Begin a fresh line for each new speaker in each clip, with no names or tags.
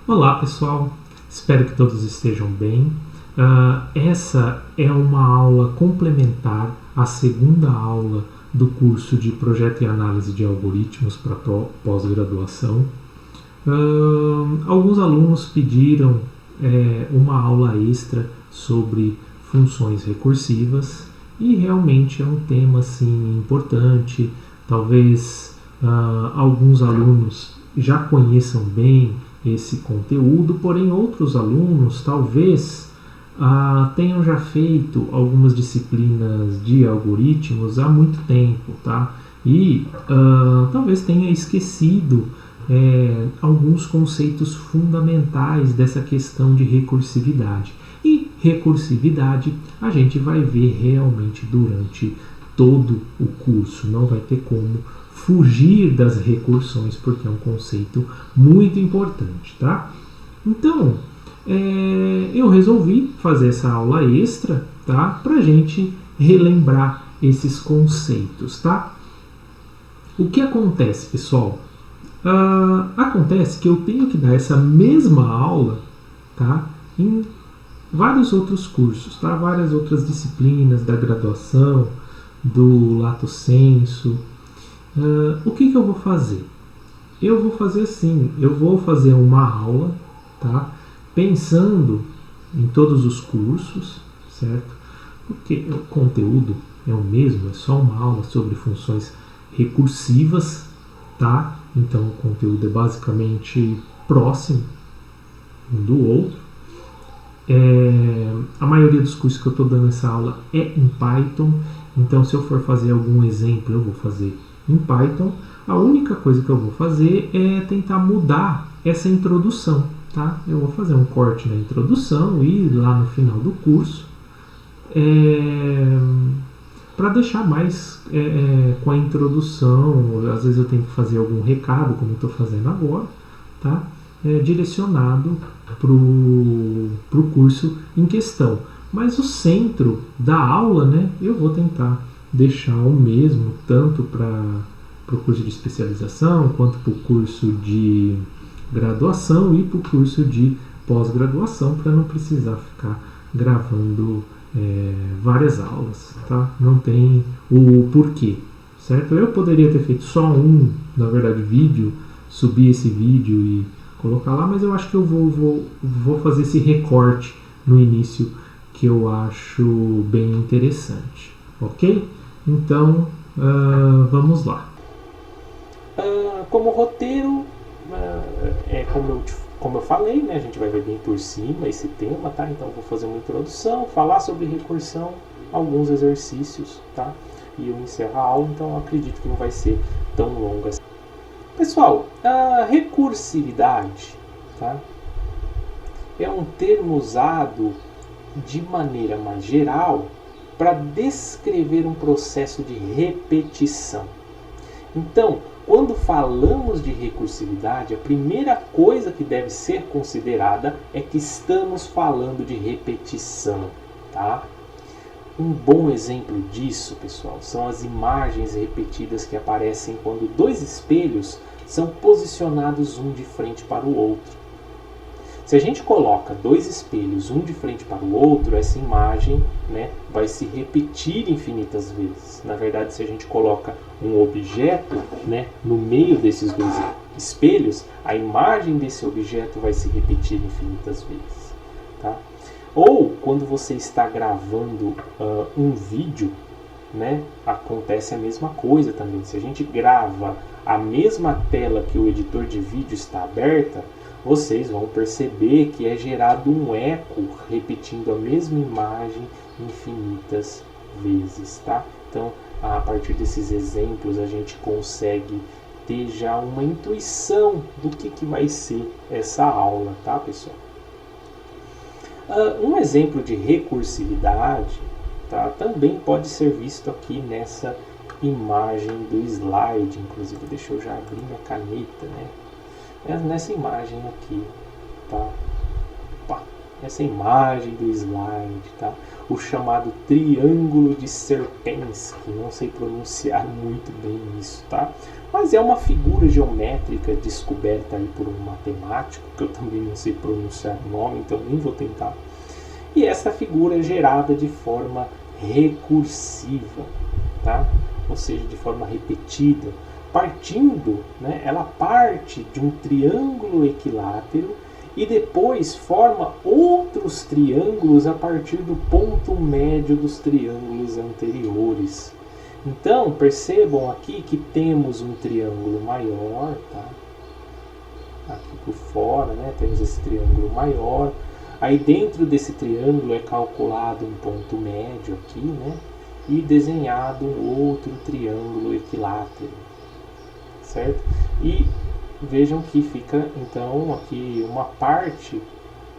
Olá pessoal, espero que todos estejam bem. Essa é uma aula complementar à segunda aula do curso de Projeto e Análise de Algoritmos para pós-graduação. Alguns alunos pediram uma aula extra sobre funções recursivas e realmente é um tema assim, importante. Talvez alguns alunos já conheçam bem esse conteúdo, porém outros alunos talvez tenham já feito algumas disciplinas de algoritmos há muito tempo, tá? E talvez tenha esquecido alguns conceitos fundamentais dessa questão de recursividade. E recursividade a gente vai ver realmente durante todo o curso, não vai ter como fugir das recursões, porque é um conceito muito importante, tá? Então, eu resolvi fazer essa aula extra, tá? Pra gente relembrar esses conceitos, tá? O que acontece, pessoal? Acontece que eu tenho que dar essa mesma aula, tá? Em vários outros cursos, tá? Várias outras disciplinas da graduação, do lato sensu. O que eu vou fazer? Eu vou fazer assim, eu vou fazer uma aula, tá? Pensando em todos os cursos, certo? Porque o conteúdo é o mesmo, é só uma aula sobre funções recursivas, tá? Então o conteúdo é basicamente próximo um do outro. A maioria dos cursos que eu estou dando essa aula é em Python, então se eu for fazer algum exemplo eu vou fazer em Python. A única coisa que eu vou fazer é tentar mudar essa introdução, tá? Eu vou fazer um corte na introdução e lá no final do curso para deixar mais com a introdução. Às vezes eu tenho que fazer algum recado, como eu estou fazendo agora, tá? Direcionado para o curso em questão. Mas o centro da aula, né, eu vou tentar deixar o mesmo, tanto para o curso de especialização, quanto para o curso de graduação e para o curso de pós-graduação, para não precisar ficar gravando várias aulas, tá? Não tem o porquê, certo? Eu poderia ter feito só na verdade, vídeo, subir esse vídeo e colocar lá, mas eu acho que eu vou fazer esse recorte no início, que eu acho bem interessante, ok? Então, vamos lá. Como roteiro, como eu falei, né, a gente vai ver bem por cima esse tema, tá? Então vou fazer uma introdução, falar sobre recursão, alguns exercícios, tá? E eu encerro a aula, então eu acredito que não vai ser tão longa assim. Pessoal, a recursividade, tá? É um termo usado de maneira mais geral para descrever um processo de repetição. Então, quando falamos de recursividade, a primeira coisa que deve ser considerada é que estamos falando de repetição, tá? Um bom exemplo disso, pessoal, são as imagens repetidas que aparecem quando dois espelhos são posicionados um de frente para o outro. Se a gente coloca dois espelhos um de frente para o outro, essa imagem, né, vai se repetir infinitas vezes. Na verdade, se a gente coloca um objeto, né, no meio desses dois espelhos, a imagem desse objeto vai se repetir infinitas vezes, tá? Ou quando você está gravando um vídeo, né, acontece a mesma coisa também. Se a gente grava a mesma tela que o editor de vídeo está aberta, vocês vão perceber que é gerado um eco repetindo a mesma imagem infinitas vezes, tá? Então, a partir desses exemplos, a gente consegue ter já uma intuição do que vai ser essa aula, tá, pessoal? Um exemplo de recursividade, tá, também pode ser visto aqui nessa imagem do slide. Inclusive, deixa eu já abrir minha caneta, né? Nessa imagem aqui, tá? Opa, essa imagem do slide, tá? O chamado triângulo de Sierpinski, não sei pronunciar muito bem isso, tá?
mas é uma figura geométrica descoberta aí por um matemático, que eu também não sei pronunciar o nome, então nem vou tentar. E essa figura é gerada de forma recursiva, tá? Ou seja, de forma repetida, partindo, né, ela parte de um triângulo equilátero e depois forma outros triângulos a partir do ponto médio dos triângulos anteriores. Então, percebam aqui que temos um triângulo maior, tá? Aqui por fora, né, temos esse triângulo maior. Aí dentro desse triângulo é calculado um ponto médio aqui, né? E desenhado um outro triângulo equilátero, certo? E vejam que fica então aqui uma parte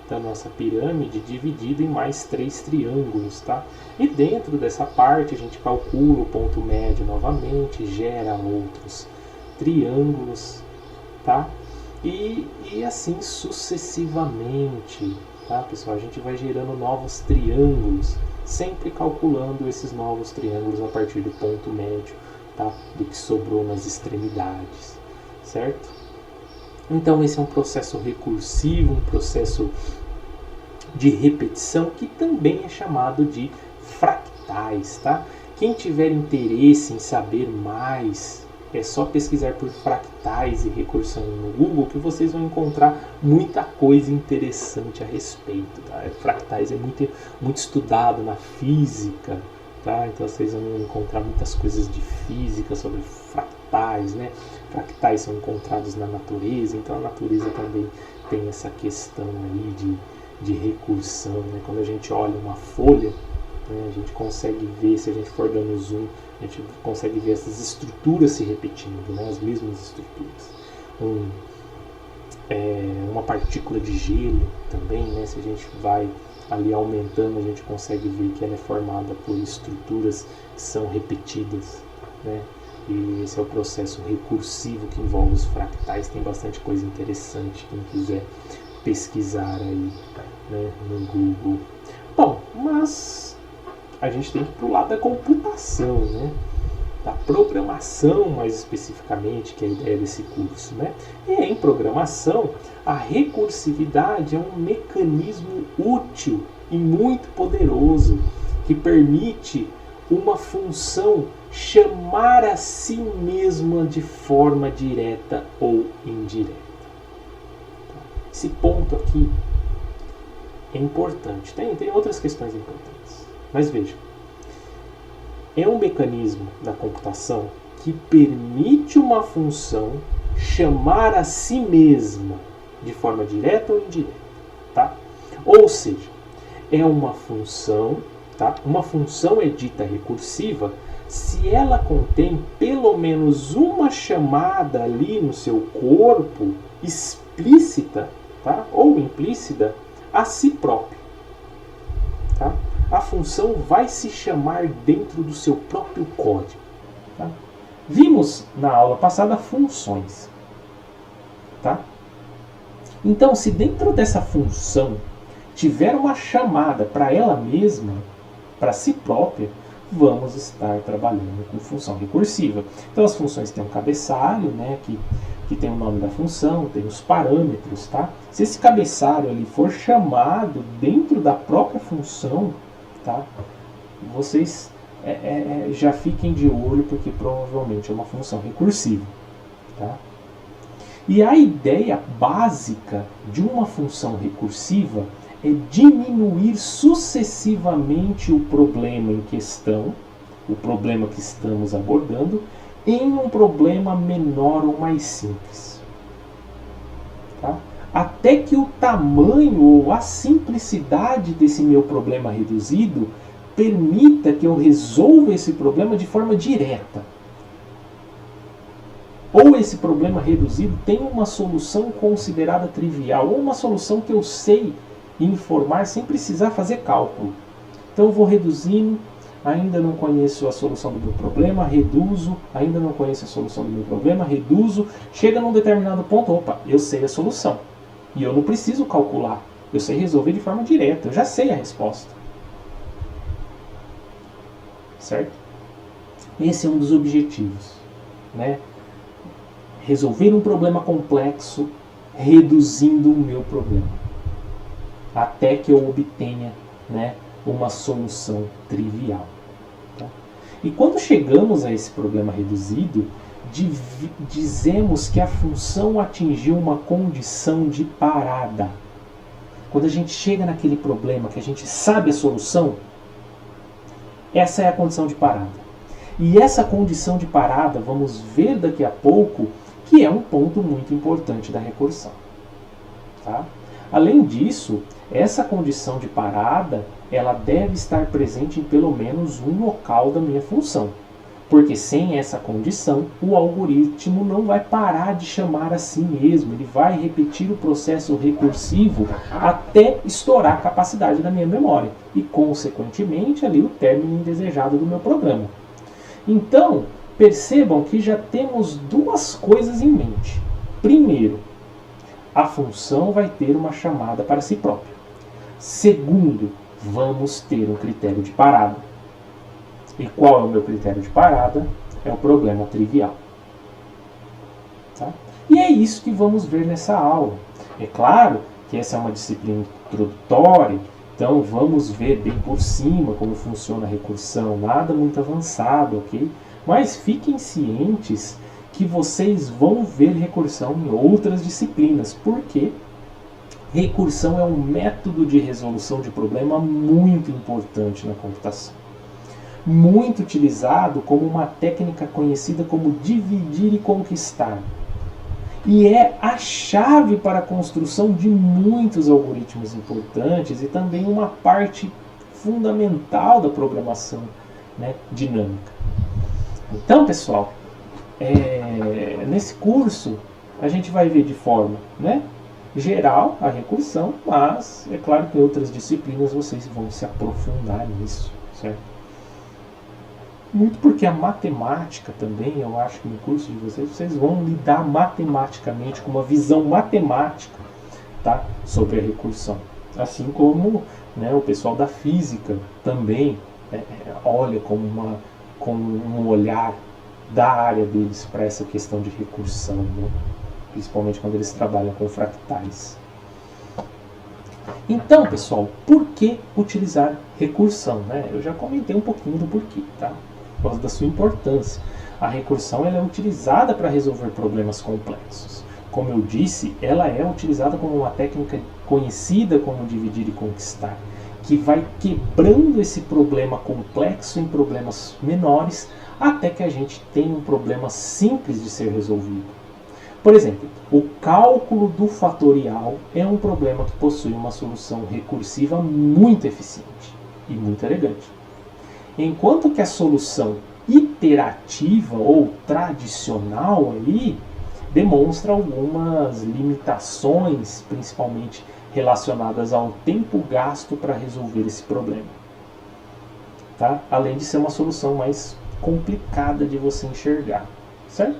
da nossa pirâmide dividida em mais 3 triângulos, tá? E dentro dessa parte a gente calcula o ponto médio novamente, gera outros triângulos, tá? E assim sucessivamente, tá, pessoal? A gente vai gerando novos triângulos, sempre calculando esses novos triângulos a partir do ponto médio, tá, do que sobrou nas extremidades, certo? Então esse é um processo recursivo, um processo de repetição que também é chamado de fractais, tá? Quem tiver interesse em saber mais, é só pesquisar por fractais e recursão no Google que vocês vão encontrar muita coisa interessante a respeito, tá? Fractais é muito estudado na física, tá? Então vocês vão encontrar muitas coisas de física sobre fractais, né? Fractais são encontrados na natureza, então a natureza também tem essa questão aí de recursão, né? Quando a gente olha uma folha, né, a gente consegue ver, se a gente for dando zoom, a gente consegue ver essas estruturas se repetindo, né? As mesmas estruturas. Uma partícula de gelo também, né? Se a gente vai ali aumentando, a gente consegue ver que ela é formada por estruturas que são repetidas, né? E esse é o processo recursivo que envolve os fractais. Tem bastante coisa interessante, quem quiser pesquisar aí, né, no Google. Bom, mas a gente tem que ir para o lado da computação, né? Da programação mais especificamente, que é a ideia desse curso, né? E em programação, a recursividade é um mecanismo útil e muito poderoso que permite uma função chamar a si mesma de forma direta ou indireta. Esse ponto aqui é importante. Tem outras questões importantes, mas vejam. É um mecanismo da computação que permite uma função chamar a si mesma de forma direta ou indireta, tá? Ou seja, é uma função, tá? Uma função é dita recursiva se ela contém pelo menos uma chamada ali no seu corpo explícita, tá? Ou implícita a si próprio, tá? A função vai se chamar dentro do seu próprio código, tá? Vimos na aula passada funções, tá? Então, se dentro dessa função tiver uma chamada para ela mesma, para si própria, vamos estar trabalhando com função recursiva. Então, as funções têm um cabeçalho, né, que tem o nome da função, tem os parâmetros, tá? Se esse cabeçalho ali for chamado dentro da própria função, tá? Vocês já fiquem de olho, porque provavelmente é uma função recursiva, tá? E a ideia básica de uma função recursiva é diminuir sucessivamente o problema em questão, o problema que estamos abordando, em um problema menor ou mais simples, tá? Até que o tamanho ou a simplicidade desse meu problema reduzido permita que eu resolva esse problema de forma direta. Ou esse problema reduzido tem uma solução considerada trivial, ou uma solução que eu sei informar sem precisar fazer cálculo. Então eu vou reduzindo, ainda não conheço a solução do meu problema, reduzo, ainda não conheço a solução do meu problema, reduzo, chega num determinado ponto, opa, eu sei a solução. E eu não preciso calcular, eu sei resolver de forma direta, eu já sei a resposta. Certo? Esse é um dos objetivos, né? resolver um problema complexo reduzindo o meu problema, até que eu obtenha, né, uma solução trivial. Tá? E quando chegamos a esse problema reduzido, dizemos que a função atingiu uma condição de parada. Quando a gente chega naquele problema que a gente sabe a solução, essa é a condição de parada. E essa condição de parada, vamos ver daqui a pouco, que é um ponto muito importante da recursão. Tá? Além disso, essa condição de parada, ela deve estar presente em pelo menos um local da minha função. Porque sem essa condição, o algoritmo não vai parar de chamar a si mesmo. Ele vai repetir o processo recursivo até estourar a capacidade da minha memória. E, consequentemente, ali o término indesejado do meu programa. Então, percebam que já temos duas coisas em mente. Primeiro, a função vai ter uma chamada para si própria. Segundo, vamos ter um critério de parada. E qual é o meu critério de parada? É o problema trivial. Tá? E é isso que vamos ver nessa aula. É claro que essa é uma disciplina introdutória, então vamos ver bem por cima como funciona a recursão, nada muito avançado, ok? Mas fiquem cientes que vocês vão ver recursão em outras disciplinas, porque recursão é um método de resolução de problema muito importante na computação. Muito utilizado como uma técnica conhecida como dividir e conquistar. E é a chave para a construção de muitos algoritmos importantes e também uma parte fundamental da programação, né, dinâmica. Então, pessoal, nesse curso a gente vai ver de forma, né, geral a recursão, mas é claro que em outras disciplinas vocês vão se aprofundar nisso, certo? Muito porque a matemática também, eu acho que no curso de vocês vão lidar matematicamente, com uma visão matemática, tá, sobre a recursão. Assim como, né, o pessoal da física também olha com um olhar da área deles para essa questão de recursão, né, principalmente quando eles trabalham com fractais. Então, pessoal, por que utilizar recursão? Né? Eu já comentei um pouquinho do porquê, tá? Por causa da sua importância. A recursão ela é utilizada para resolver problemas complexos. Como eu disse, ela é utilizada como uma técnica conhecida como dividir e conquistar, que vai quebrando esse problema complexo em problemas menores até que a gente tenha um problema simples de ser resolvido. Por exemplo, o cálculo do fatorial é um problema que possui uma solução recursiva muito eficiente e muito elegante. Enquanto que a solução iterativa ou tradicional ali demonstra algumas limitações, principalmente relacionadas ao tempo gasto para resolver esse problema. Tá? Além de ser uma solução mais complicada de você enxergar, certo?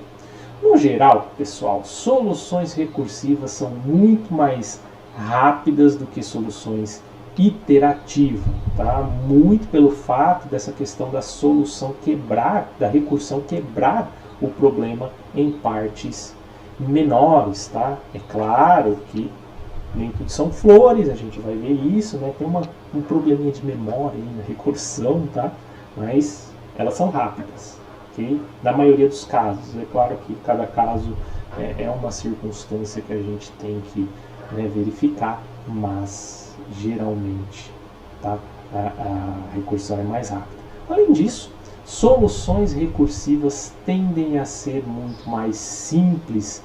No geral, pessoal, soluções recursivas são muito mais rápidas do que soluções iterativa, tá? Muito pelo fato dessa questão da solução quebrar, da recursão quebrar o problema em partes menores, tá? É claro que nem tudo são flores, a gente vai ver isso, né? Tem um probleminha de memória aí na recursão, tá? Mas elas são rápidas, ok? Na maioria dos casos, é claro que cada caso é uma circunstância que a gente tem que, né, verificar, mas geralmente, tá, a recursão é mais rápida. Além disso, soluções recursivas tendem a ser muito mais simples,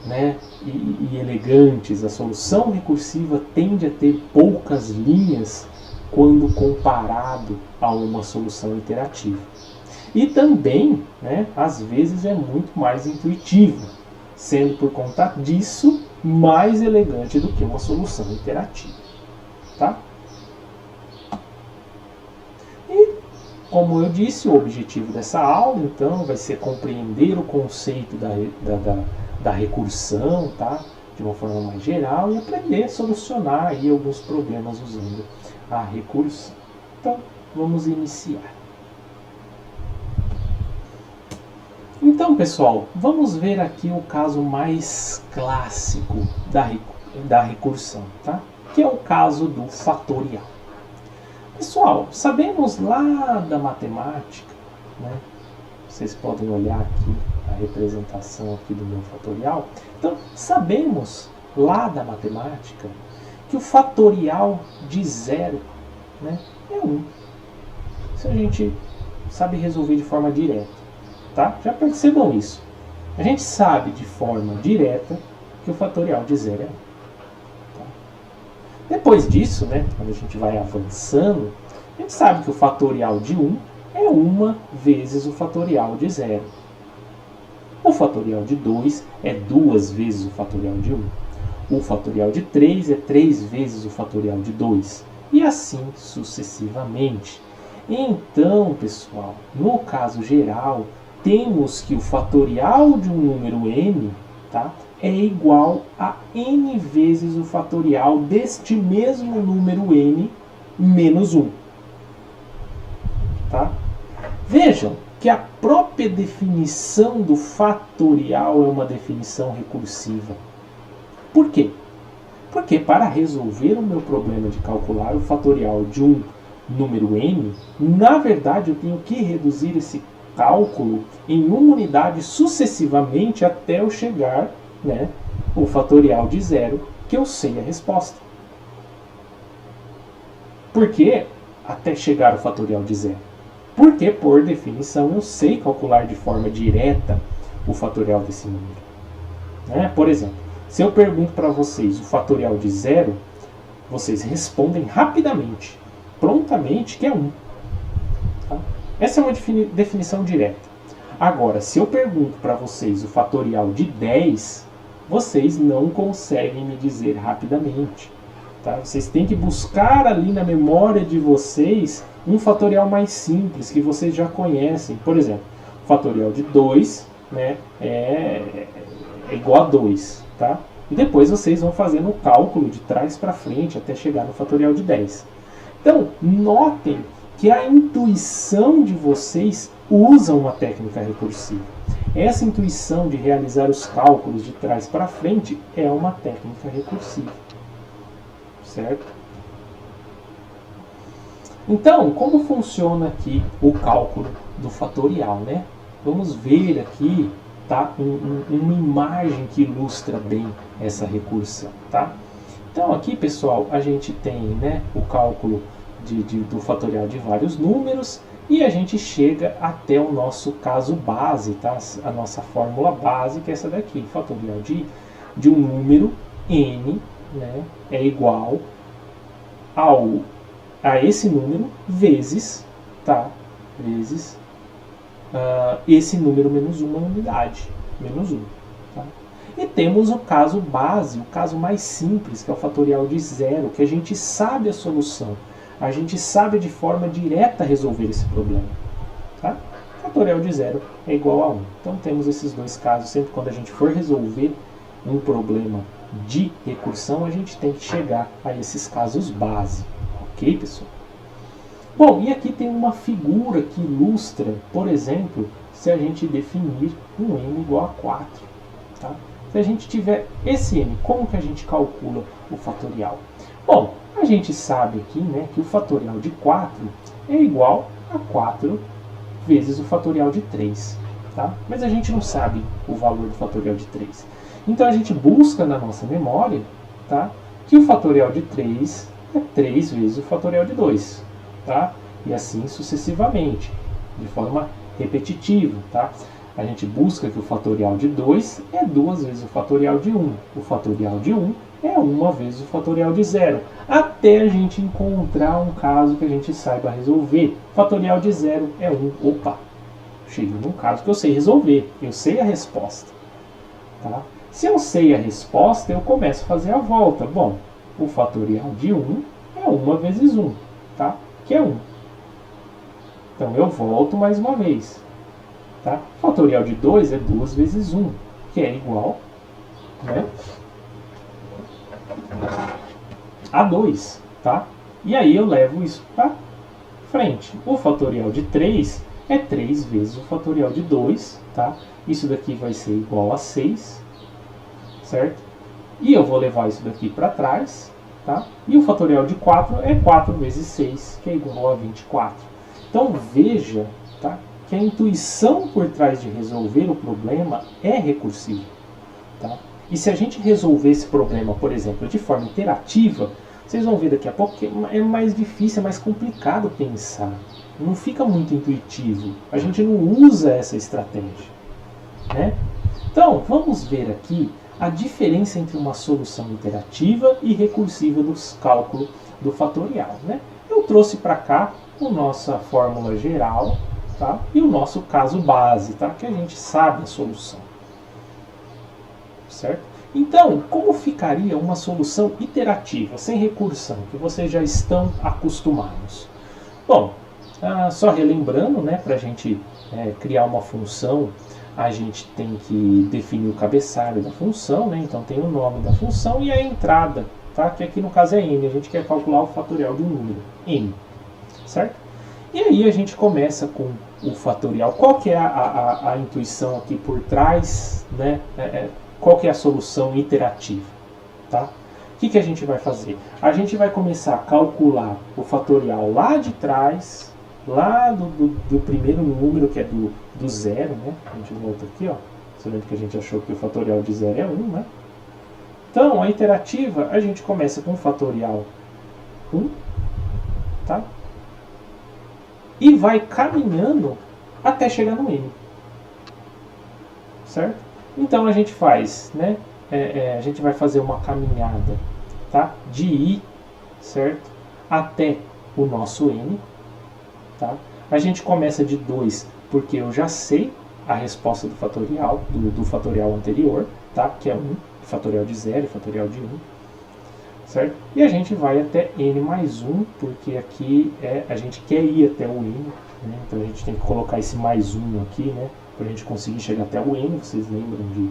né, e elegantes. A solução recursiva tende a ter poucas linhas quando comparado a uma solução iterativa. E também, né, às vezes é muito mais intuitiva, sendo por conta disso mais elegante do que uma solução iterativa. Tá? E, como eu disse, o objetivo dessa aula, então, vai ser compreender o conceito da recursão, tá? De uma forma mais geral, e aprender a solucionar aí alguns problemas usando a recursão. Então, vamos iniciar. Então, pessoal, vamos ver aqui o caso mais clássico da recursão, tá? Que é o caso do fatorial. Pessoal, sabemos lá da matemática, né? Vocês podem olhar aqui a representação aqui do meu fatorial. Então, sabemos lá da matemática que o fatorial de zero, né, é 1. Isso a gente sabe resolver de forma direta, tá? Já percebam isso. A gente sabe de forma direta que o fatorial de zero é 1. Tá? Depois disso, né, quando a gente vai avançando, a gente sabe que o fatorial de 1 é 1 vezes o fatorial de 0. O fatorial de 2 é 2 vezes o fatorial de 1. O fatorial de 3 é 3 vezes o fatorial de 2. E assim sucessivamente. Então, pessoal, no caso geral, temos que o fatorial de um número n, tá, é igual a n vezes o fatorial deste mesmo número n menos 1. Tá? Vejam que a própria definição do fatorial é uma definição recursiva. Por quê? Porque para resolver o meu problema de calcular o fatorial de um número n, na verdade eu tenho que reduzir esse cálculo em uma unidade sucessivamente até eu chegar, né, o fatorial de 0, que eu sei a resposta. Por que até chegar o fatorial de 0? Porque, por definição, eu sei calcular de forma direta o fatorial desse número. Né? Por exemplo, se eu pergunto para vocês o fatorial de 0, vocês respondem rapidamente, prontamente, que é 1. Tá? Essa é uma definição direta. Agora, se eu pergunto para vocês o fatorial de 10, vocês não conseguem me dizer rapidamente. Tá? Vocês têm que buscar ali na memória de vocês um fatorial mais simples, que vocês já conhecem. Por exemplo, o fatorial de 2, né, é igual a 2. Tá? E depois vocês vão fazendo o cálculo de trás para frente até chegar no fatorial de 10. Então, notem que a intuição de vocês usa uma técnica recursiva. Essa intuição de realizar os cálculos de trás para frente é uma técnica recursiva. Certo? Então, como funciona aqui o cálculo do fatorial, né? Vamos ver aqui, tá, uma imagem que ilustra bem essa recursão, tá? Então, aqui, pessoal, a gente tem, né, o cálculo do fatorial de vários números e a gente chega até o nosso caso base, tá? A nossa fórmula base, que é essa daqui, o fatorial de um número n, né, é igual a esse número vezes, tá, vezes esse número menos uma unidade, menos 1. Tá? E temos o caso base, o caso mais simples, que é o fatorial de 0, que a gente sabe a solução, a gente sabe de forma direta resolver esse problema. Tá? O fatorial de 0 é igual a 1. Então temos esses dois casos, sempre quando a gente for resolver um problema de recursão, a gente tem que chegar a esses casos base. Ok, pessoal? Bom, e aqui tem uma figura que ilustra, por exemplo, se a gente definir um n igual a 4. Tá? Se a gente tiver esse n, como que a gente calcula o fatorial? Bom, a gente sabe aqui, né, que o fatorial de 4 é igual a 4 vezes o fatorial de 3. Tá? Mas a gente não sabe o valor do fatorial de 3. Então a gente busca na nossa memória, tá, que o fatorial de 3 é 3 vezes o fatorial de 2. Tá? E assim sucessivamente, de forma repetitiva. Tá? A gente busca que o fatorial de 2 é 2 vezes o fatorial de 1. O fatorial de 1 é 1 vezes o fatorial de 0. Até a gente encontrar um caso que a gente saiba resolver. Fatorial de 0 é 1. Opa! Cheguei num caso que eu sei resolver. Eu sei a resposta. Tá? Se eu sei a resposta, eu começo a fazer a volta. Bom, o fatorial de 1 é 1 vezes 1. Tá? Que é 1. Então eu volto mais uma vez. Tá? O fatorial de 2 é 2 vezes 1, que é igual, né, a 2. Tá? E aí eu levo isso para frente. O fatorial de 3 é 3 vezes o fatorial de 2, tá? Isso daqui vai ser igual a 6, certo? E eu vou levar isso daqui para trás, tá? E o fatorial de 4 é 4 vezes 6, que é igual a 24. Então veja, tá, que a intuição por trás de resolver o problema é recursiva. Tá? E se a gente resolver esse problema, por exemplo, de forma interativa, vocês vão ver daqui a pouco que é mais difícil, é mais complicado pensar. Não fica muito intuitivo. A gente não usa essa estratégia. Né? Então, vamos ver aqui a diferença entre uma solução interativa e recursiva dos cálculos do fatorial. Né? Eu trouxe para cá a nossa fórmula geral, tá? E o nosso caso base, tá? Que a gente sabe a solução. Certo? Então, como ficaria uma solução iterativa, sem recursão, que vocês já estão acostumados? Bom, só relembrando, né, para a gente criar uma função, a gente tem que definir o cabeçalho da função, né? Então tem o nome da função e a entrada, tá? Que aqui no caso é n, a gente quer calcular o fatorial de um número, n, certo? E aí a gente começa com o fatorial. Qual que é a intuição aqui por trás, né? Qual que é a solução iterativa, tá? O que a gente vai fazer? A gente vai começar a calcular o fatorial lá de trás, lá do primeiro número, que é do zero, né? A gente volta aqui, ó. Você lembra que a gente achou que o fatorial de zero é 1, né? Então, a iterativa, a gente começa com o fatorial 1, tá? E vai caminhando até chegar no n, certo? Então a gente faz, né? A gente vai fazer uma caminhada, tá? De i, certo? Até o nosso n, tá? A gente começa de 2 porque eu já sei a resposta do fatorial anterior, tá? Que é 1, fatorial de 0 e fatorial de 1, certo? E a gente vai até n mais 1, porque aqui a gente quer ir até o n, né? Então a gente tem que colocar esse mais 1 aqui, né? Para a gente conseguir chegar até o n, vocês lembram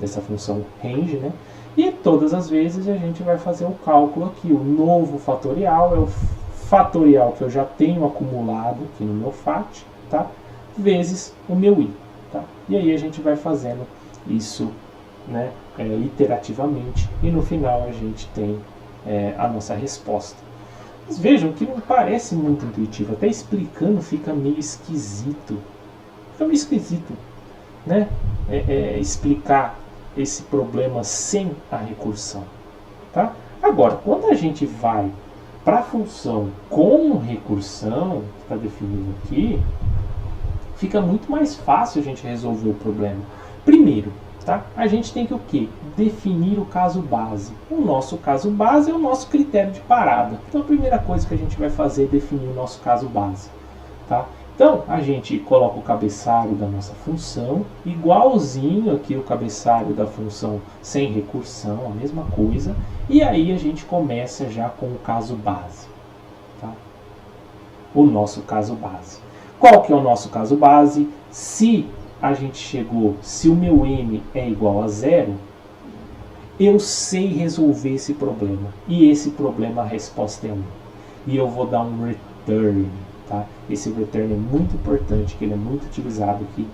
dessa função range, né? E todas as vezes a gente vai fazer o cálculo aqui. O novo fatorial é o fatorial que eu já tenho acumulado aqui no meu FAT, tá? Vezes o meu i, tá? E aí a gente vai fazendo isso, né, iterativamente, e no final a gente tem a nossa resposta. Mas vejam que não parece muito intuitivo, até explicando fica meio esquisito. Fica meio esquisito, né? Explicar esse problema sem a recursão, tá? Agora, quando a gente vai para a função com recursão, que está definido aqui, fica muito mais fácil a gente resolver o problema. Primeiro, tá? A gente tem que o quê? Definir o caso base. O nosso caso base é o nosso critério de parada. Então a primeira coisa que a gente vai fazer é definir o nosso caso base, tá? Então a gente coloca o cabeçalho da nossa função, igualzinho aqui o cabeçalho da função sem recursão, a mesma coisa, e aí a gente começa já com o caso base, tá? O nosso caso base. Qual que é o nosso caso base? Se o meu n é igual a 0, eu sei resolver esse problema. E esse problema, a resposta é 1. E eu vou dar um return, tá? Esse return é muito importante, que ele é muito utilizado aqui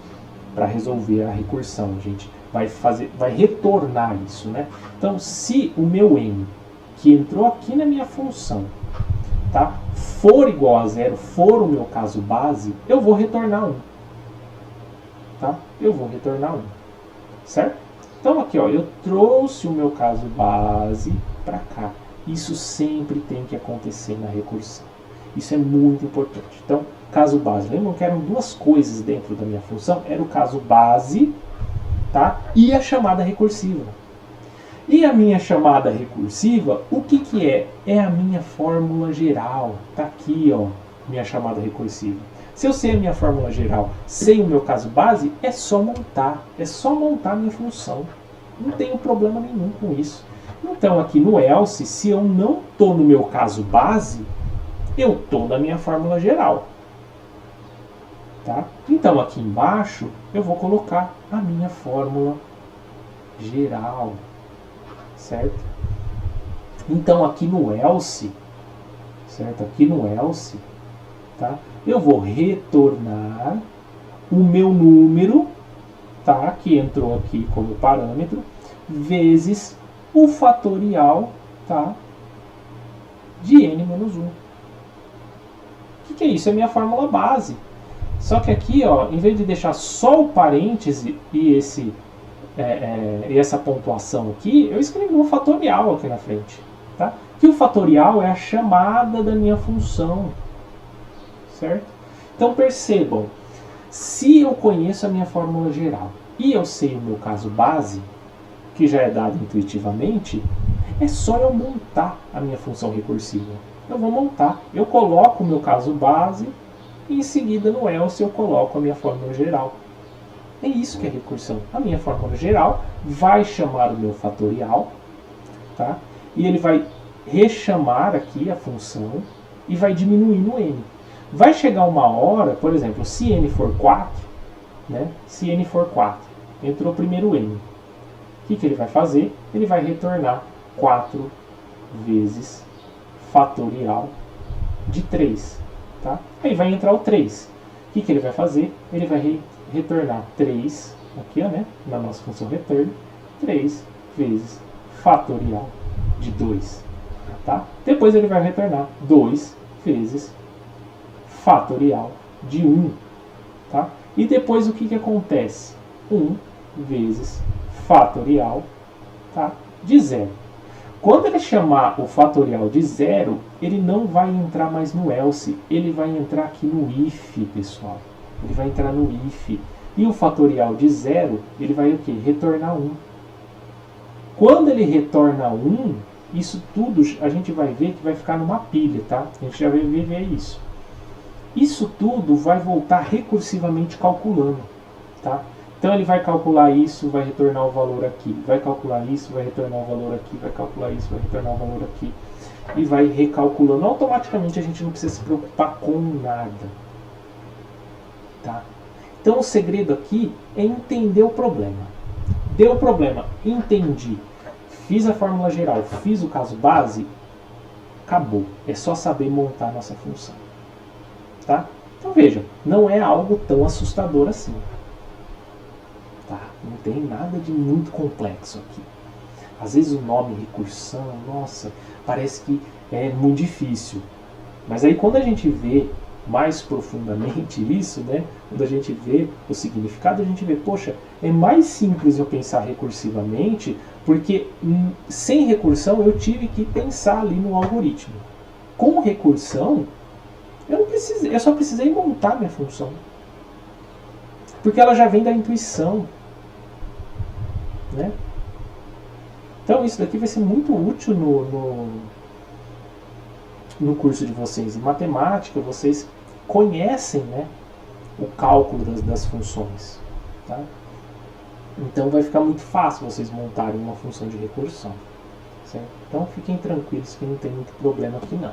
para resolver a recursão. A gente vai retornar isso, né? Então, se o meu n, que entrou aqui na minha função, tá, for igual a 0, for o meu caso base, eu vou retornar 1. Tá? Eu vou retornar 1. Certo? Então aqui, ó, eu trouxe o meu caso base para cá. Isso sempre tem que acontecer na recursão. Isso é muito importante. Então, caso base. Lembram que eram duas coisas dentro da minha função? Era o caso base, tá? E a chamada recursiva. E a minha chamada recursiva, o que é? É a minha fórmula geral. Tá aqui, ó, minha chamada recursiva. Se eu sei a minha fórmula geral, sei o meu caso base, é só montar a minha função. Não tenho problema nenhum com isso. Então aqui no else, se eu não estou no meu caso base, eu estou na minha fórmula geral. Tá? Então aqui embaixo eu vou colocar a minha fórmula geral. Certo? Então aqui no else, certo? Aqui no else, tá? Eu vou retornar o meu número, tá? Que entrou aqui como parâmetro, vezes o fatorial, tá? De n menos 1. O que é isso? É a minha fórmula base. Só que aqui, ó, em vez de deixar só o parêntese e essa pontuação aqui, eu escrevi um fatorial aqui na frente. Tá? Que o fatorial é a chamada da minha função. Certo? Então percebam, se eu conheço a minha fórmula geral e eu sei o meu caso base, que já é dado intuitivamente, é só eu montar a minha função recursiva. Eu vou montar, eu coloco o meu caso base e em seguida no else eu coloco a minha fórmula geral. É isso que é recursão. A minha fórmula geral vai chamar o meu fatorial, tá? E ele vai rechamar aqui a função e vai diminuir no n. Vai chegar uma hora, por exemplo, se n for 4, né? Se n for 4, entrou primeiro n. O que ele vai fazer? Ele vai retornar 4 vezes fatorial de 3. Tá? Aí vai entrar o 3. O que ele vai fazer? Ele vai retornar 3, aqui, ó, né? Na nossa função return, 3 vezes fatorial de 2. Tá? Depois ele vai retornar 2 vezes fatorial de 1. Tá? E depois o que acontece? 1 vezes fatorial, tá? De 0. Quando ele chamar o fatorial de 0, ele não vai entrar mais no else, ele vai entrar aqui no if, pessoal. Ele vai entrar no if. E o fatorial de 0, ele vai o quê? Retornar 1. Quando ele retorna 1, isso tudo a gente vai ver que vai ficar numa pilha, tá? A gente já vai ver isso. Isso tudo vai voltar recursivamente calculando, tá? Então ele vai calcular isso, vai retornar o valor aqui. Vai calcular isso, vai retornar o valor aqui. Vai calcular isso, vai retornar o valor aqui. E vai recalculando. Automaticamente a gente não precisa se preocupar com nada. Tá? Então o segredo aqui é entender o problema. Deu o problema, entendi. Fiz a fórmula geral, fiz o caso base. Acabou. É só saber montar a nossa função. Tá? Então veja, não é algo tão assustador assim. Tá? Não tem nada de muito complexo aqui. Às vezes o nome recursão, nossa, parece que é muito difícil. Mas aí quando a gente vê mais profundamente isso, né? Quando a gente vê o significado, a gente vê, poxa, é mais simples eu pensar recursivamente, porque sem recursão eu tive que pensar ali no algoritmo. Com recursão, eu só precisei montar minha função. Porque ela já vem da intuição. Né? Então isso daqui vai ser muito útil no curso de vocês. Em matemática, vocês conhecem, né, o cálculo das funções. Tá? Então vai ficar muito fácil vocês montarem uma função de recursão. Certo? Então fiquem tranquilos que não tem muito problema aqui não.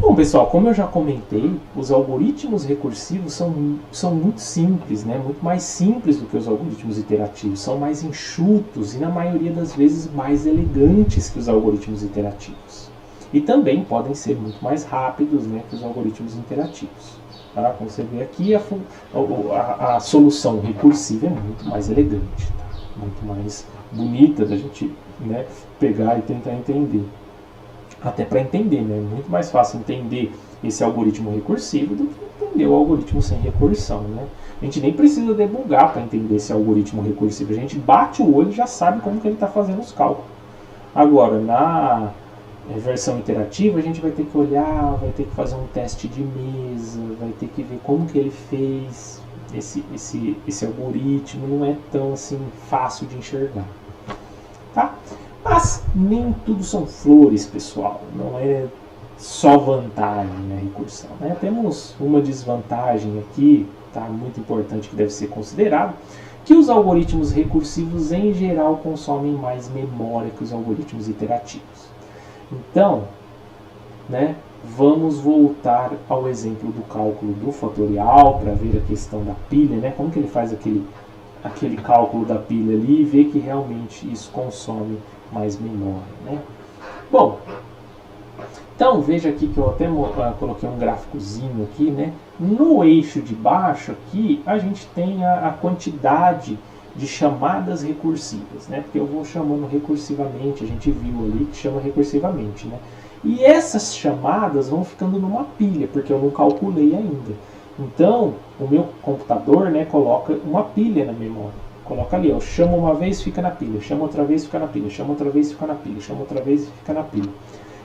Bom, pessoal, como eu já comentei, os algoritmos recursivos são muito simples, né? Muito mais simples do que os algoritmos iterativos. São mais enxutos e, na maioria das vezes, mais elegantes que os algoritmos iterativos. E também podem ser muito mais rápidos, né, que os algoritmos interativos. Tá? Como você vê aqui, a solução recursiva é muito mais elegante, tá? Muito mais bonita da gente, né, pegar e tentar entender. Até para entender, né? É muito mais fácil entender esse algoritmo recursivo do que entender o algoritmo sem recursão, né? A gente nem precisa debugar para entender esse algoritmo recursivo. A gente bate o olho e já sabe como que ele está fazendo os cálculos. Agora, na versão iterativa, a gente vai ter que olhar, vai ter que fazer um teste de mesa, vai ter que ver como que ele fez esse algoritmo. Não é tão assim fácil de enxergar. Tá? Mas nem tudo são flores, pessoal. Não é só vantagem a recursão. Né? Temos uma desvantagem aqui, tá? Muito importante que deve ser considerado, que os algoritmos recursivos em geral consomem mais memória que os algoritmos iterativos. Então, né, vamos voltar ao exemplo do cálculo do fatorial para ver a questão da pilha, né? Como que ele faz aquele cálculo da pilha ali e ver que realmente isso consome mais memória, né? Bom, Então, veja aqui que eu até coloquei um gráficozinho aqui, né? No eixo de baixo aqui, a gente tem a quantidade de chamadas recursivas, né? Porque eu vou chamando recursivamente, a gente viu ali que chama recursivamente, né? E essas chamadas vão ficando numa pilha, porque eu não calculei ainda. Então, o meu computador, né, coloca uma pilha na memória. Coloca ali, ó, chama uma vez, fica na pilha, chama outra vez, fica na pilha, chama outra vez, fica na pilha, chama outra vez e fica na pilha.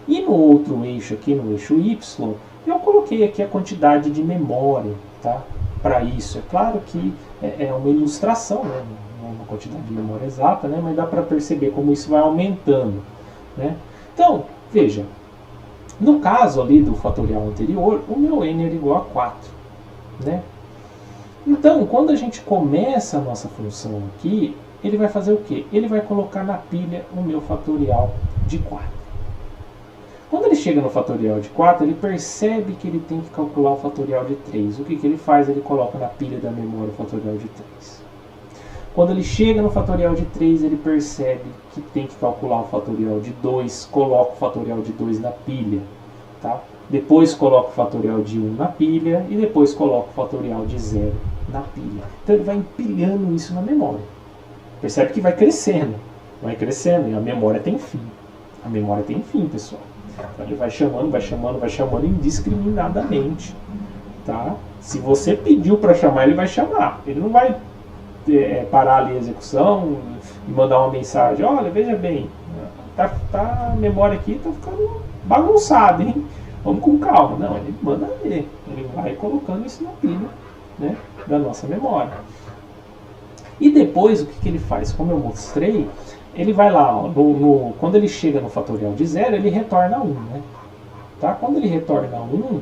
E no outro eixo aqui, no eixo Y, eu coloquei aqui a quantidade de memória, tá? Para isso. É claro que é uma ilustração, né? Não é uma quantidade de memória exata, né? Mas dá para perceber como isso vai aumentando, né? Então, veja, no caso ali do fatorial anterior, o meu n era igual a 4, né? Então, quando a gente começa a nossa função aqui, ele vai fazer o quê? Ele vai colocar na pilha o meu fatorial de 4. Quando ele chega no fatorial de 4, ele percebe que ele tem que calcular o fatorial de 3. O que ele faz? Ele coloca na pilha da memória o fatorial de 3. Quando ele chega no fatorial de 3, ele percebe que tem que calcular o fatorial de 2, coloca o fatorial de 2 na pilha, tá? Depois coloca o fatorial de 1 na pilha e depois coloca o fatorial de 0 na pilha. Então ele vai empilhando isso na memória. Percebe que vai crescendo e a memória tem fim. A memória tem fim, pessoal. Então ele vai chamando indiscriminadamente, tá? Se você pediu para chamar, ele vai chamar. Ele não vai parar ali a execução e mandar uma mensagem: olha, veja bem, a memória aqui está ficando bagunçada, hein? Vamos com calma. Não, ele manda ver. Ele vai colocando isso na pilha, né, da nossa memória. E depois, o que ele faz? Como eu mostrei, ele vai lá, ó, quando ele chega no fatorial de 0, ele retorna 1, né? Tá? Quando ele retorna 1,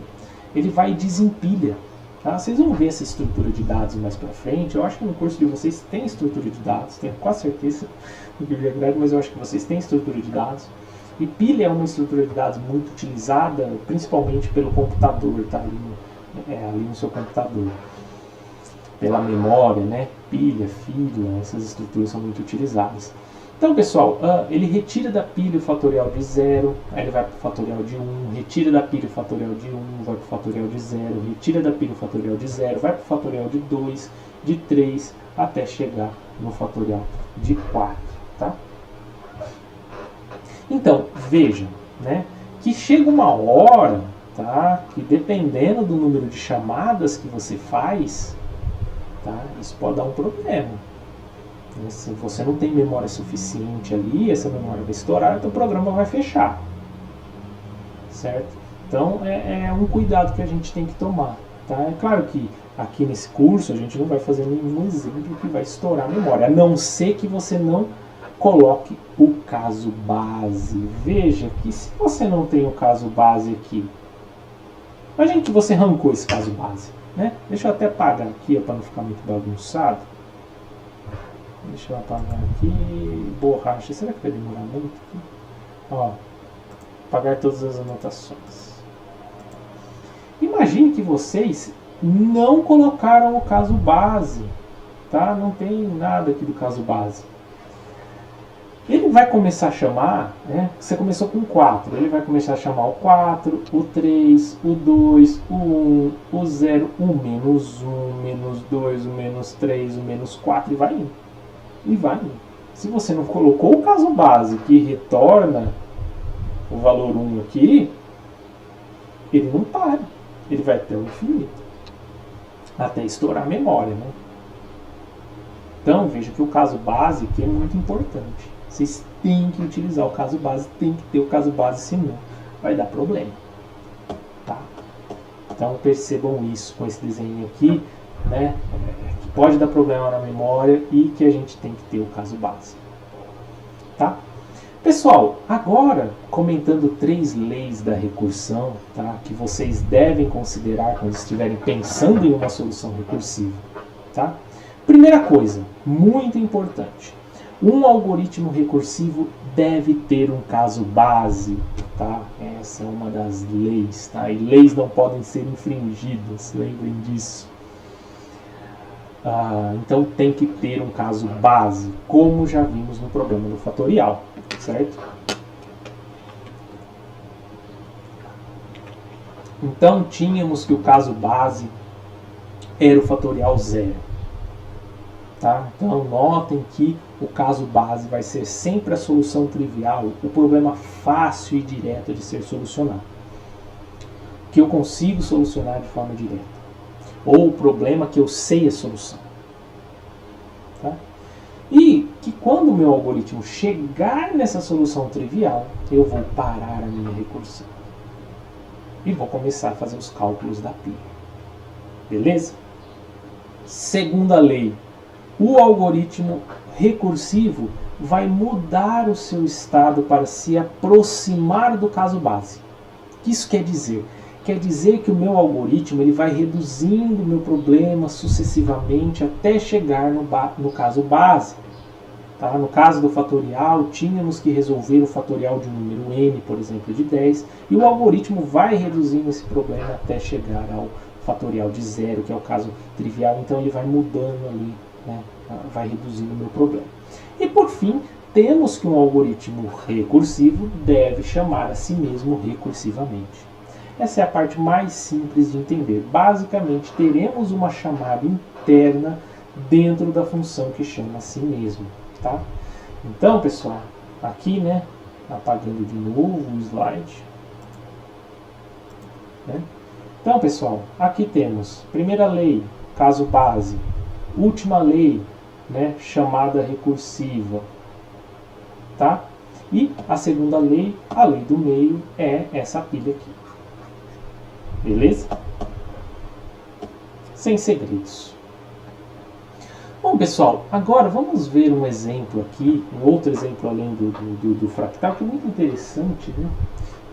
ele vai e desempilha. Tá? Vocês vão ver essa estrutura de dados mais pra frente. Eu acho que no curso de vocês tem estrutura de dados, tenho quase certeza do que é verdade, mas eu acho que vocês têm estrutura de dados. E pilha é uma estrutura de dados muito utilizada, principalmente pelo computador, tá? Ali no seu computador. Pela memória, né? Pilha, fila, essas estruturas são muito utilizadas. Então, pessoal, ele retira da pilha o fatorial de 0, aí ele vai para o fatorial de 1, retira da pilha o fatorial de 1, vai para o fatorial de 0, retira da pilha o fatorial de 0, vai para o fatorial de 2, de 3, até chegar no fatorial de 4, tá? Então, vejam, né, que chega uma hora, tá, que dependendo do número de chamadas que você faz, tá, isso pode dar um problema. Se você não tem memória suficiente ali, essa memória vai estourar, então o programa vai fechar. Certo? Então é um cuidado que a gente tem que tomar. Tá? É claro que aqui nesse curso a gente não vai fazer nenhum exemplo que vai estourar a memória, a não ser que você não coloque o caso base. Veja que se você não tem o caso base aqui, imagine que você arrancou esse caso base. Né? Deixa eu até apagar aqui para não ficar muito bagunçado. Deixa eu apagar aqui. Borracha. Será que vai demorar muito? Ó, apagar todas as anotações. Imagine que vocês não colocaram o caso base. Tá? Não tem nada aqui do caso base. Ele vai começar a chamar, né? Você começou com 4, ele vai começar a chamar o 4, o 3, o 2, o 1, o 0, o menos 1, o menos 2, o menos 3, o menos 4 e vai indo. E vai indo. Se você não colocou o caso base que retorna o valor 1 aqui, ele não para. Ele vai até o infinito. Até estourar a memória, né? Então, veja que o caso base aqui é muito importante. Vocês têm que utilizar o caso base, tem que ter o caso base, senão vai dar problema. Tá? Então percebam isso com esse desenho aqui, né? Que pode dar problema na memória e que a gente tem que ter o caso base. Tá? Pessoal, agora comentando 3 leis da recursão, tá? Que vocês devem considerar quando estiverem pensando em uma solução recursiva. Tá? Primeira coisa, muito importante. Um algoritmo recursivo deve ter um caso base, tá? Essa é uma das leis, tá? E leis não podem ser infringidas, lembrem disso. Então tem que ter um caso base, como já vimos no problema do fatorial, certo? Então tínhamos que o caso base era o fatorial zero. Tá? Então notem que o caso base vai ser sempre a solução trivial, o problema fácil e direto de ser solucionado, que eu consigo solucionar de forma direta, ou o problema que eu sei a solução. Tá? E que quando o meu algoritmo chegar nessa solução trivial, eu vou parar a minha recursão e vou começar a fazer os cálculos da pia. Beleza? Segunda lei. O algoritmo recursivo vai mudar o seu estado para se aproximar do caso base. O que isso quer dizer? Quer dizer que o meu algoritmo ele vai reduzindo o meu problema sucessivamente até chegar no caso base. Tá? No caso do fatorial, tínhamos que resolver o fatorial de um número n, por exemplo, de 10, e o algoritmo vai reduzindo esse problema até chegar ao fatorial de 0, que é o caso trivial, então ele vai mudando ali, né? Vai reduzindo o meu problema. E por fim, temos que um algoritmo recursivo deve chamar a si mesmo recursivamente. Essa é a parte mais simples de entender. Basicamente, teremos uma chamada interna dentro da função que chama a si mesmo. Tá? Então, pessoal, aqui, né, apagando de novo o slide. Né? Então, pessoal, aqui temos primeira lei, caso base. Última lei, né, chamada recursiva. Tá? E a segunda lei, a lei do meio, é essa pilha aqui. Beleza? Sem segredos. Bom, pessoal, agora vamos ver um exemplo aqui, um outro exemplo além do fractal, que é muito interessante, né?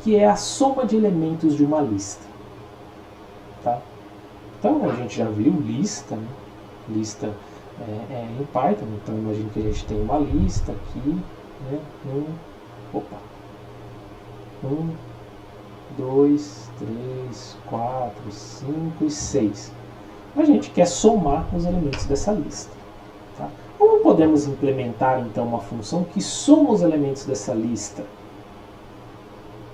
Que é a soma de elementos de uma lista. Tá? Então, a gente já viu lista, né? Lista em Python, então imagine que a gente tem uma lista aqui, né? 1, 2, 3, 4, 5 e 6. A gente quer somar os elementos dessa lista. Tá? Como podemos implementar então uma função que soma os elementos dessa lista?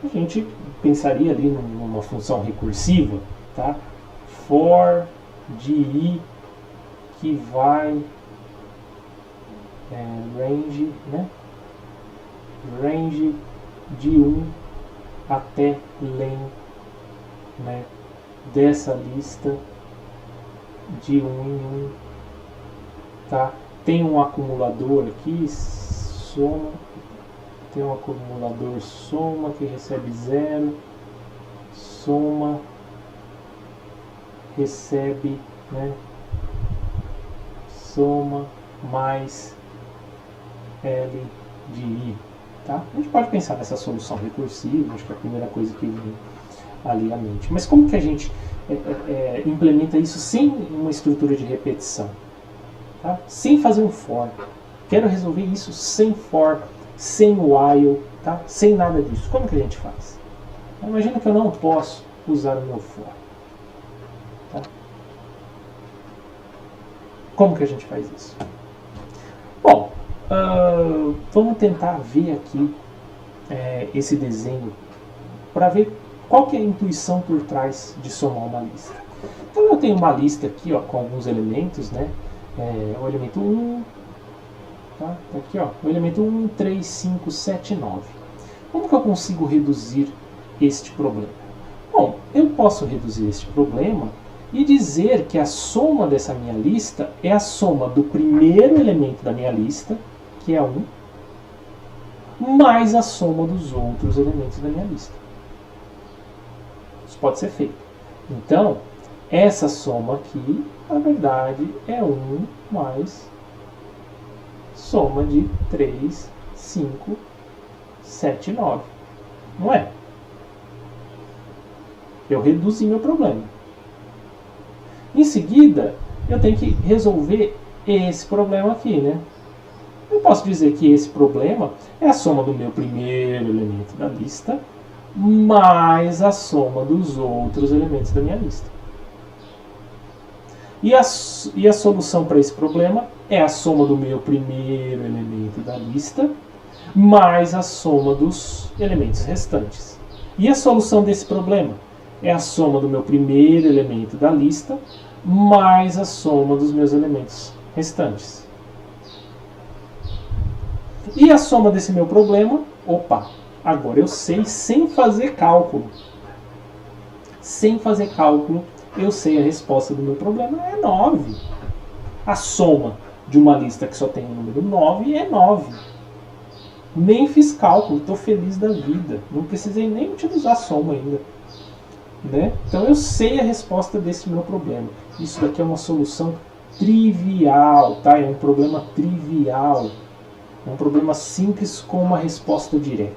A gente pensaria ali numa função recursiva, tá? For de i que vai range, né? Range de 1 até len, né? Dessa lista de 1 em 1, tá? Tem um acumulador aqui, soma, tem um acumulador soma que recebe 0, soma recebe, né? Soma mais L de I, tá? A gente pode pensar nessa solução recursiva, acho que é a primeira coisa que vem ali à mente. Mas como que a gente implementa isso sem uma estrutura de repetição? Tá? Sem fazer um for. Quero resolver isso sem for, sem while, tá? Sem nada disso. Como que a gente faz? Imagina que eu não posso usar o meu for. Tá? Como que a gente faz isso? Bom, vamos tentar ver aqui esse desenho para ver qual que é a intuição por trás de somar uma lista. Então eu tenho uma lista aqui, ó, com alguns elementos, né? O elemento 1, tá? Aqui, ó, o elemento 1, 3, 5, 7, 9. Como que eu consigo reduzir este problema? Bom, eu posso reduzir este problema e dizer que a soma dessa minha lista é a soma do primeiro elemento da minha lista, que é 1, mais a soma dos outros elementos da minha lista. Isso pode ser feito. Então, essa soma aqui, na verdade, é 1 mais soma de 3, 5, 7, 9. Não é? Eu reduzi meu problema. Em seguida, eu tenho que resolver esse problema aqui, né? Eu posso dizer que esse problema é a soma do meu primeiro elemento da lista mais a soma dos outros elementos da minha lista. E a solução para esse problema é a soma do meu primeiro elemento da lista mais a soma dos elementos restantes. E a solução desse problema é a soma do meu primeiro elemento da lista mais a soma dos meus elementos restantes. E a soma desse meu problema, opa, agora eu sei sem fazer cálculo. Sem fazer cálculo, eu sei a resposta do meu problema é 9. A soma de uma lista que só tem o número 9 é 9. Nem fiz cálculo, estou feliz da vida. Não precisei nem utilizar a soma ainda. Né? Então eu sei a resposta desse meu problema. Isso daqui é uma solução trivial, tá? É um problema trivial. É um problema simples com uma resposta direta.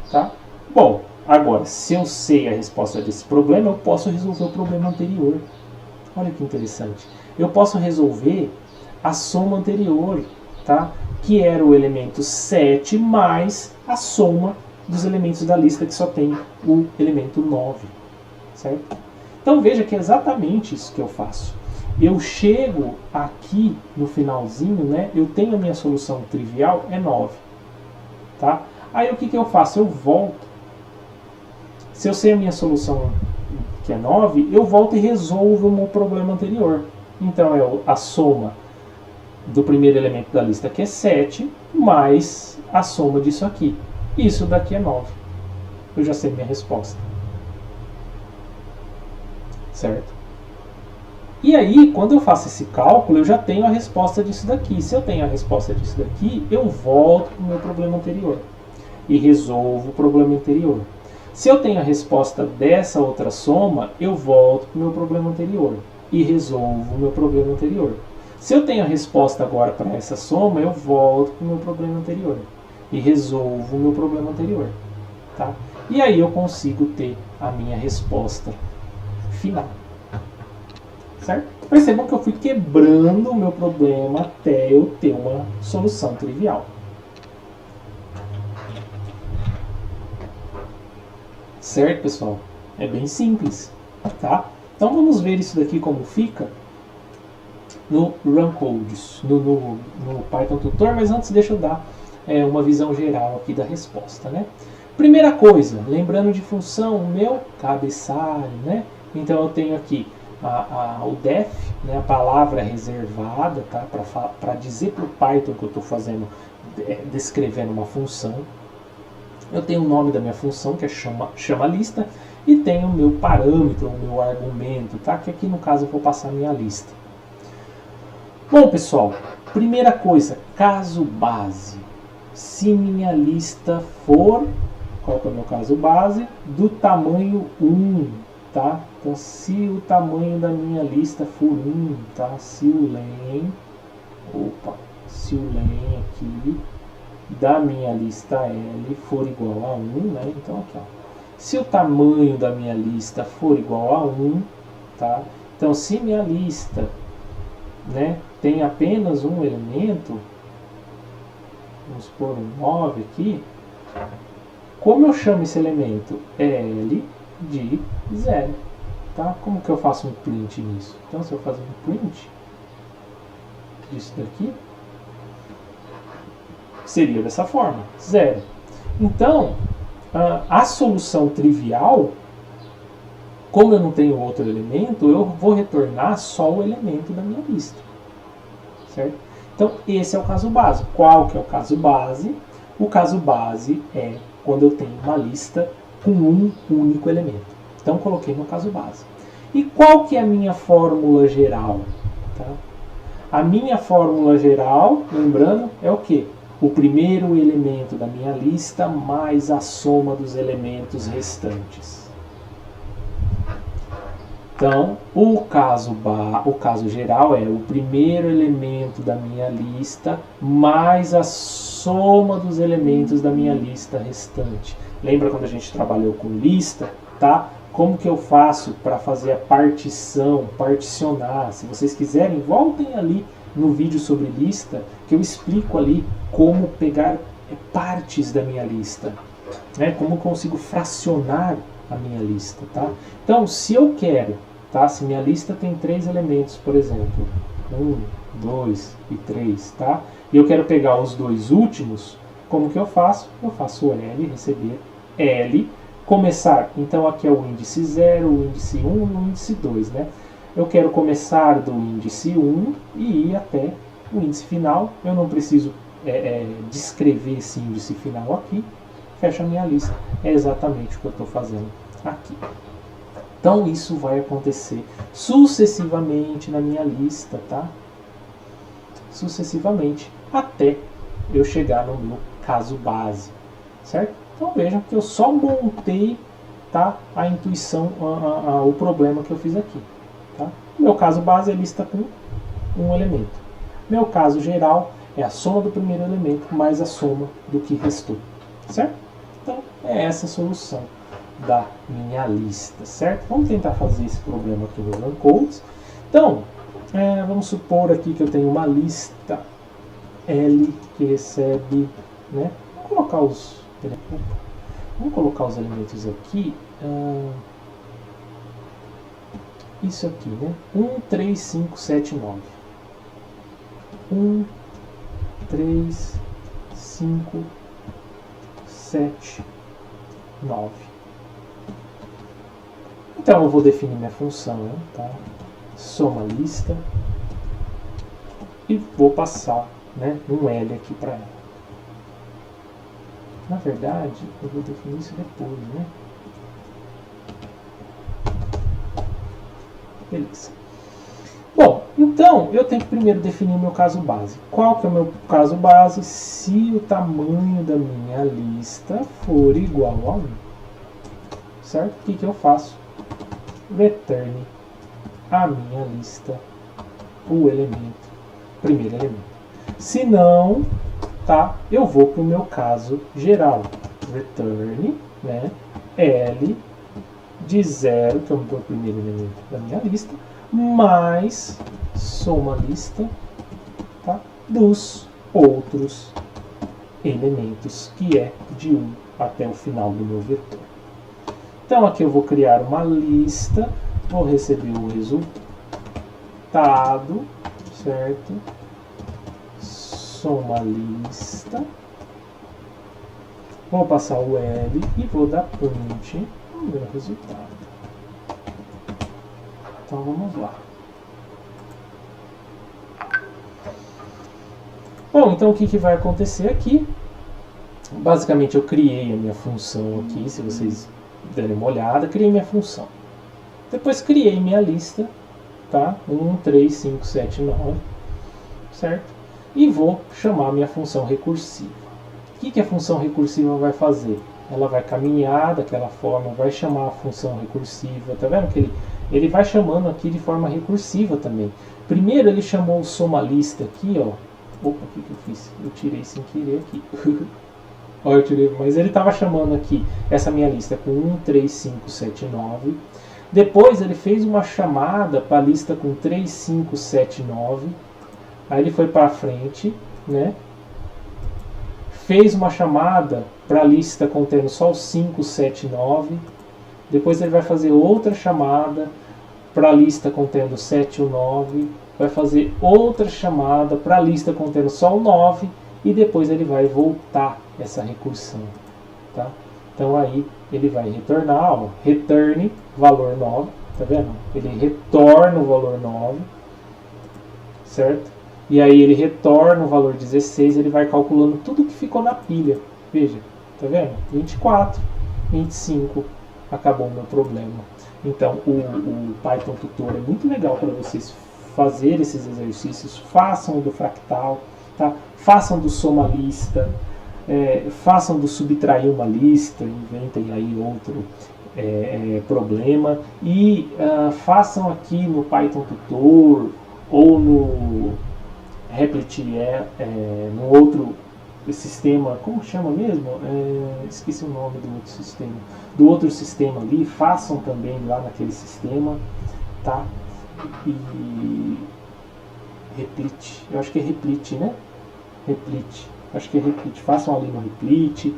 Tá? Bom, agora, se eu sei a resposta desse problema, eu posso resolver o problema anterior. Olha que interessante. Eu posso resolver a soma anterior, tá? Que era o elemento 7 mais a soma dos elementos da lista que só tem o elemento 9. Certo? Então veja que é exatamente isso que eu faço. Eu chego aqui no finalzinho, né? Eu tenho a minha solução trivial, é 9. Tá? Aí o que eu faço? Eu volto. Se eu sei a minha solução, que é 9, eu volto e resolvo o meu problema anterior. Então é a soma do primeiro elemento da lista, que é 7, mais a soma disso aqui. Isso daqui é 9. Eu já sei minha resposta. Certo? E aí, quando eu faço esse cálculo, eu já tenho a resposta disso daqui. Se eu tenho a resposta disso daqui, eu volto para o meu problema anterior e resolvo o problema anterior. Se eu tenho a resposta dessa outra soma, eu volto para o meu problema anterior e resolvo o meu problema anterior. Se eu tenho a resposta agora para essa soma, eu volto para o meu problema anterior e resolvo o meu problema anterior. Tá? E aí eu consigo ter a minha resposta final. Certo? Percebam que eu fui quebrando o meu problema até eu ter uma solução trivial. Certo, pessoal? É bem simples. Tá? Então vamos ver isso daqui como fica no Run Codes, no Python Tutor, mas antes deixa eu dar uma visão geral aqui da resposta. Né? Primeira coisa, lembrando de função, o meu cabeçalho. Né? Então eu tenho aqui o def, né, a palavra reservada, tá, para dizer para o Python que eu estou fazendo, descrevendo uma função. Eu tenho o nome da minha função, que é chama lista, e tenho o meu parâmetro, o meu argumento, tá, que aqui no caso eu vou passar a minha lista. Bom, pessoal, primeira coisa, caso base. Se minha lista for, qual que é o meu caso base? Do tamanho 1, tá? Então, se o tamanho da minha lista for 1, tá? Se o len aqui da minha lista L for igual a 1, né? Então, aqui, ó. Se o tamanho da minha lista for igual a 1, tá? Então, se minha lista, né, tem apenas um elemento, vamos pôr um 9 aqui, como eu chamo esse elemento? L de 0. Tá? Como que eu faço um print nisso? Então, se eu fazer um print disso daqui, seria dessa forma, 0. Então, a solução trivial, como eu não tenho outro elemento, eu vou retornar só o elemento da minha lista. Certo? Então, esse é o caso base. Qual que é o caso base? O caso base é quando eu tenho uma lista com um único elemento. Então, coloquei no caso base. E qual que é a minha fórmula geral? Tá? A minha fórmula geral, lembrando, é o quê? O primeiro elemento da minha lista mais a soma dos elementos restantes. Então, o caso geral é o primeiro elemento da minha lista mais a soma dos elementos da minha lista restante. Lembra quando a gente trabalhou com lista, tá? Como que eu faço para fazer a particionar? Se vocês quiserem, voltem ali no vídeo sobre lista, que eu explico ali como pegar partes da minha lista, né? Como eu consigo fracionar a minha lista, tá? Então, se eu quero, tá? Se minha lista tem 3 elementos, por exemplo, 1, 2 e 3, tá? E eu quero pegar os 2 últimos, como que eu faço? Eu faço L, receber L Começar, então aqui é o índice 0, o índice 1 e o índice 2, né? Eu quero começar do índice 1 e ir até o índice final. Eu não preciso descrever esse índice final aqui. Fecho a minha lista. É exatamente o que eu estou fazendo aqui. Então isso vai acontecer sucessivamente na minha lista, tá? Sucessivamente até eu chegar no meu caso base, certo? Então vejam que eu só montei, tá, a intuição, o problema que eu fiz aqui. Tá? Meu caso base é lista com um elemento. Meu caso geral é a soma do primeiro elemento mais a soma do que restou, certo? Então é essa a solução da minha lista, certo? Vamos tentar fazer esse problema aqui no Runcodes. Então, vamos supor aqui que eu tenho uma lista L que recebe, né? Vamos colocar os elementos aqui. Isso aqui, né? 1, 3, 5, 7, 9. 1, 3, 5, 7, 9. Então eu vou definir minha função, né? Tá? Soma lista. E vou passar, né, um L aqui para ela. Na verdade, eu vou definir isso depois, né? Beleza. Bom, então eu tenho que primeiro definir o meu caso base. Qual que é o meu caso base? Se o tamanho da minha lista for igual a 1. Certo? O que eu faço? Return a minha lista, o elemento, primeiro elemento. Se não, tá? Eu vou para o meu caso geral. Return, né? L de 0, que é o primeiro elemento da minha lista, mais soma lista, tá? Dos outros elementos, que é de 1 até o final do meu vetor. Então aqui eu vou criar uma lista, vou receber o resultado, certo? Soma lista, vou passar o L e vou dar print no meu resultado. Então vamos lá. Bom, então o que vai acontecer aqui? Basicamente eu criei a minha função aqui, se vocês derem uma olhada, criei minha função. Depois criei minha lista, tá? 1, 3, 5, 7, 9, certo? E vou chamar minha função recursiva. O que a função recursiva vai fazer? Ela vai caminhar daquela forma, vai chamar a função recursiva, tá vendo que ele vai chamando aqui de forma recursiva também. Primeiro ele chamou o soma lista aqui, ó. Opa, o que eu fiz? Eu tirei sem querer aqui. Ó, eu tirei, mas ele estava chamando aqui essa minha lista com 1, 3, 5, 7, 9. Depois ele fez uma chamada para a lista com 3, 5, 7, 9. Aí ele foi para frente, né? Fez uma chamada para a lista contendo só o 5, 7, 9. Depois ele vai fazer outra chamada para a lista contendo 7 e o 9. Vai fazer outra chamada para a lista contendo só o 9. E depois ele vai voltar essa recursão, tá? Então aí ele vai retornar, ó, return valor 9, tá vendo? Ele retorna o valor 9, certo? E aí ele retorna o valor 16, ele vai calculando tudo que ficou na pilha. Veja, tá vendo? 24, 25, acabou o meu problema. Então o Python Tutor é muito legal para vocês fazerem esses exercícios, façam do fractal, tá? Façam do soma lista, façam do subtrair uma lista, inventem aí outro problema e façam aqui no Python Tutor ou no Replit, no outro sistema, como chama mesmo? Esqueci o nome do outro sistema ali, façam também lá naquele sistema, tá? E Replit, eu acho que é Replit, né? Replit, acho que é Replit, façam ali no Replit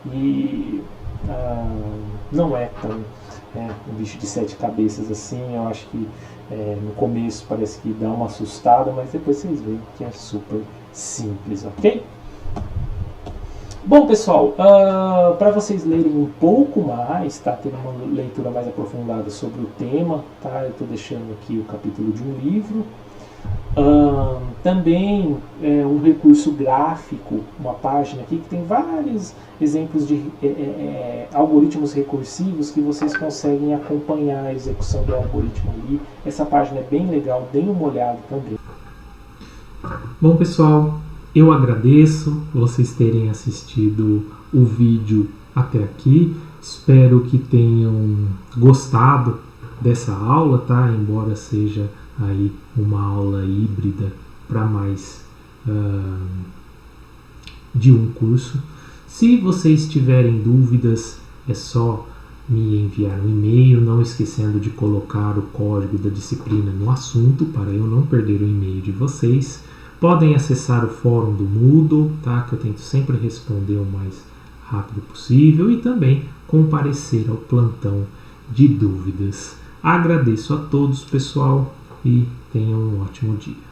e não é tão um bicho de 7 cabeças assim. Eu acho que no começo parece que dá uma assustada, mas depois vocês veem que é super simples, ok? Bom, pessoal, para vocês lerem um pouco mais, tá? Ter uma leitura mais aprofundada sobre o tema, tá? Eu estou deixando aqui o capítulo de um livro. Também um recurso gráfico, uma página aqui que tem vários exemplos de algoritmos recursivos que vocês conseguem acompanhar a execução do algoritmo ali. Essa página é bem legal, deem uma olhada também.
Bom, pessoal, eu agradeço vocês terem assistido o vídeo até aqui. Espero que tenham gostado dessa aula, tá? Embora seja aí uma aula híbrida para mais de um curso. Se vocês tiverem dúvidas, é só me enviar um e-mail, não esquecendo de colocar o código da disciplina no assunto para eu não perder o e-mail de vocês. Podem acessar o fórum do Moodle, tá? Que eu tento sempre responder o mais rápido possível, e também comparecer ao plantão de dúvidas. Agradeço a todos, pessoal, e tenham um ótimo dia.